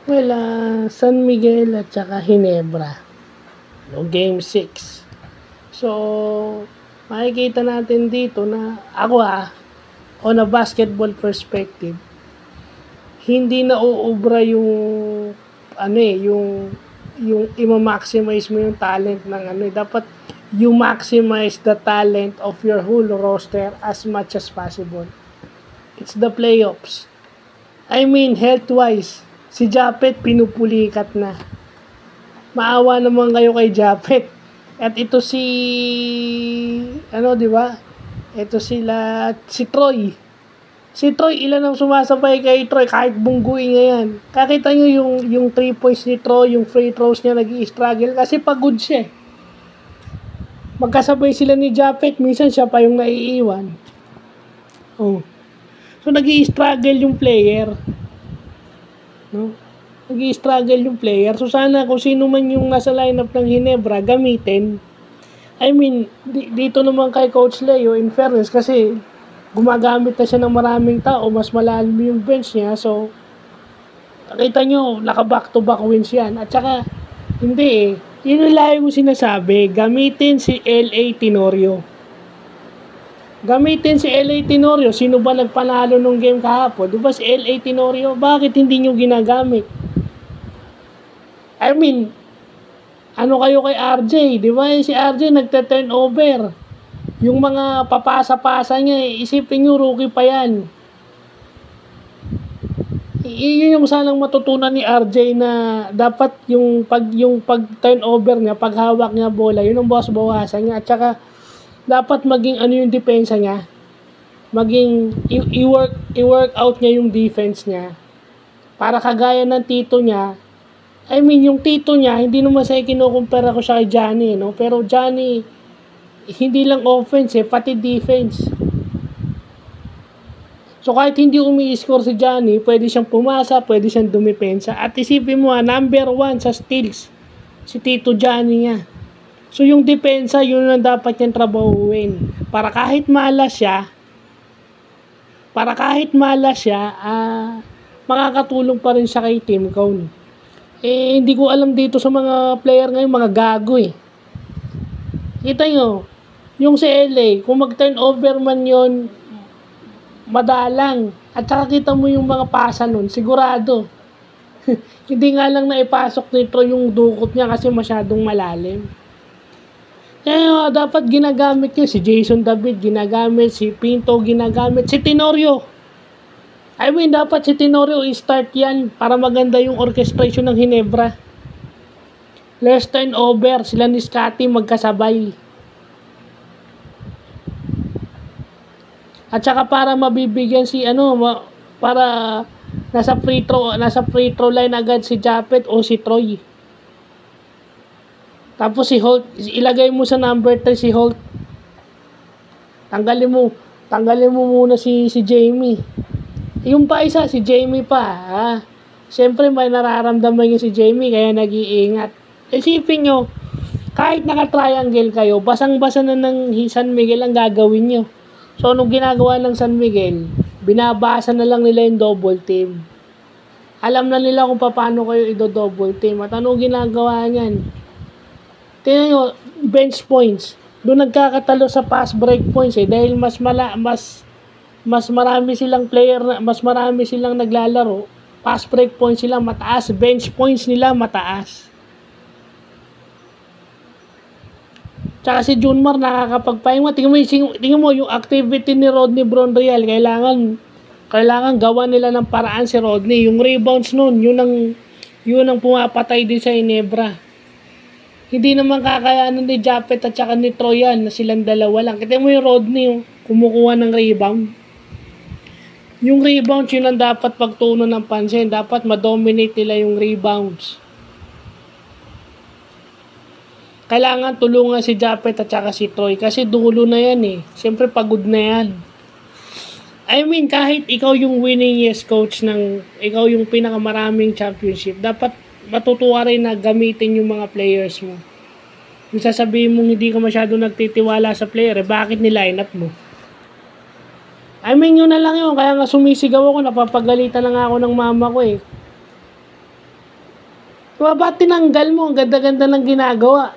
Well, San Miguel at saka Ginebra. No, Game 6. So, makikita natin dito na ako on a basketball perspective, hindi na uubra yung yung i-maximize mo yung talent ng dapat you maximize the talent of your whole roster as much as possible. It's the playoffs. I mean, health-wise, si Japet pinupulikat na. Maawa naman kayo kay Japet. At ito di ba? Ito si Troy. Si Troy, ilan ang sumasabay kay Troy kahit bungguin niya yan. Kakita nyo yung 3 points ni Troy, yung free throws niya nag-i-struggle kasi pagod siya. Magkasabay sila ni Japet, minsan siya pa yung naiiwan. Oh. So nag-i-struggle yung player. No? Nag-i-struggle yung player. So sana kung sino man yung nasa lineup ng Ginebra, gamitin. I mean, dito naman kay Coach Leo, in fairness, kasi gumagamit na siya ng maraming tao, mas malalim yung bench niya. So, nakita nyo, naka-back-to-back wins yan. At saka, hindi yun yung layo ko sinasabi, gamitin si L.A. Tenorio. Gamitin si L.A. Tenorio. Sino ba nagpanalo nung game kahapon? Di ba si L.A. Tenorio? Bakit hindi nyo ginagamit? I mean, ano kayo kay RJ? Di ba si RJ nagte-turnover? Yung mga papasa-pasa niya, isipin nyo, rookie pa yan. Yun yung sanang matutunan ni RJ na dapat yung pag turnover niya, paghawak niya bola, yun ang bawasan niya. At saka, dapat maging yung depensa niya. Maging, i-work out niya yung defense niya. Para kagaya ng tito niya, I mean, yung tito niya, hindi naman sa kinukumpara ko siya kay Johnny, no? Pero Johnny, hindi lang offense pati defense. So kahit hindi umi-score si Johnny, pwede siyang pumasa, pwede siyang dumepensa. At isipin mo number 1 sa steals, si Tito Johnny niya. So yung depensa, yun ang dapat niyang trabahuin. Para kahit malas siya, makakatulong pa rin siya kay Team Cone. Hindi ko alam dito sa mga player ngayon, mga gago Kita nyo, yung si LA, kung mag-turnover man yon, madalang. At saka kita mo yung mga pasa nun, sigurado. Hindi nga lang naipasok nito yung dukot niya kasi masyadong malalim. Kaya dapat ginagamit nyo. Si Jason David ginagamit, si Pinto ginagamit, si Tenorio. I mean, dapat si Tenorio i-start yan para maganda yung orchestration ng Ginebra. Less turnover, sila ni Scotty magkasabay. At saka para mabibigyan para nasa free throw line agad si Japet o si Troy. Tapos si Holt, ilagay mo sa number 3 si Holt. Tanggalin mo muna si Jamie. Yung pa isa, si Jamie pa. Siyempre may nararamdaman yung si Jamie kaya nag-iingat. Isipin nyo, kahit naka-triangle kayo, basang-basa na ng San Miguel ang gagawin nyo. So, anong ginagawa ng San Miguel? Binabasa na lang nila yung double team. Alam na nila kung paano kayo i-double team. At anong ginagawa niyan? Tingnan nyo, bench points. Doon nagkakatalo sa pass break points dahil mas marami silang player, mas marami silang naglalaro. Pass break points sila mataas, bench points nila mataas. Tsaka si Junmar nakakapagpahinga. Tingnan mo yung activity ni Rodney Bronreal. Kailangan gawa nila ng paraan si Rodney. Yung rebounds nun, yun ang pumapatay din sa Ginebra. Hindi naman kakayanan ni Japet at saka ni Troyan na silang dalawa lang. Kita mo yung Rodney, kumukuha ng rebound. Yung rebounds, yun ang dapat pagtuunan ng pansin. Dapat ma-dominate nila yung rebounds. Kailangan tulungan si Japet at saka si Troy kasi dulo na yan Siyempre pagod na yan. I mean, kahit ikaw yung winningest coach ikaw yung pinakamaraming championship, dapat matutuwa rin na gamitin yung mga players mo. Yung sasabihin mong hindi ka masyado nagtitiwala sa player, bakit niline up mo? I mean, yun na lang yun. Kaya nga sumisigaw ako, napapagalitan na nga ako ng mama ko Diba, ba't tinanggal mo? Ang ganda-ganda ng ginagawa.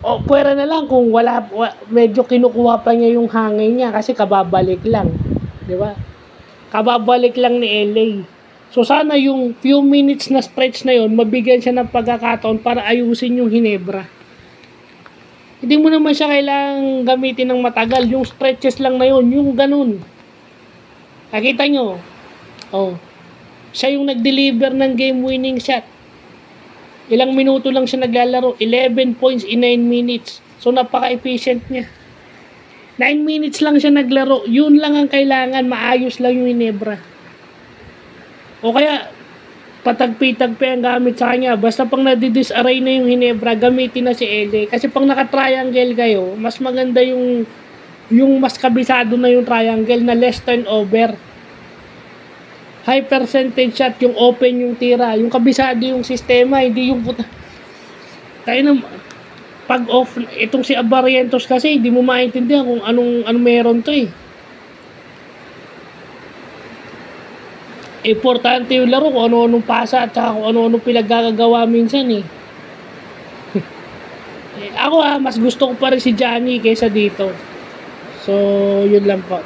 O, pwera na lang kung medyo kinukuha pa niya yung hangin niya kasi kababalik lang. Di ba? Kababalik lang ni LA. So, sana yung few minutes na stretch na yon mabigyan siya ng pagkakataon para ayusin yung Hinebra. Hindi mo naman siya kailangang gamitin ng matagal. Yung stretches lang na yon, yung ganun. Nakita nyo? Oh. Siya yung nag-deliver ng game-winning shot. Ilang minuto lang siya naglalaro. 11 points in 9 minutes. So, napaka-efficient niya. 9 minutes lang siya naglaro. Yun lang ang kailangan. Maayos lang yung Hinebra. O kaya, patagpi-tagpi ang gamit sa kanya. Basta pang nadi-disarray na yung Hinebra, gamitin na si LA. Kasi pang naka-triangle kayo, mas maganda yung mas kabisado na yung triangle na less turnover. High percentage shot, yung open yung tira, yung kabisado yung sistema, hindi yung puta. Kaya na, pag off, itong si Abarrientos kasi, hindi mo maintindihan kung anong meron to eh. Importante yung laro, kung ano-anong pasa at saka kung ano-anong pinaggagawa minsan eh. Ako mas gusto ko pa rin si Johnny kaysa dito. So, yun lang po.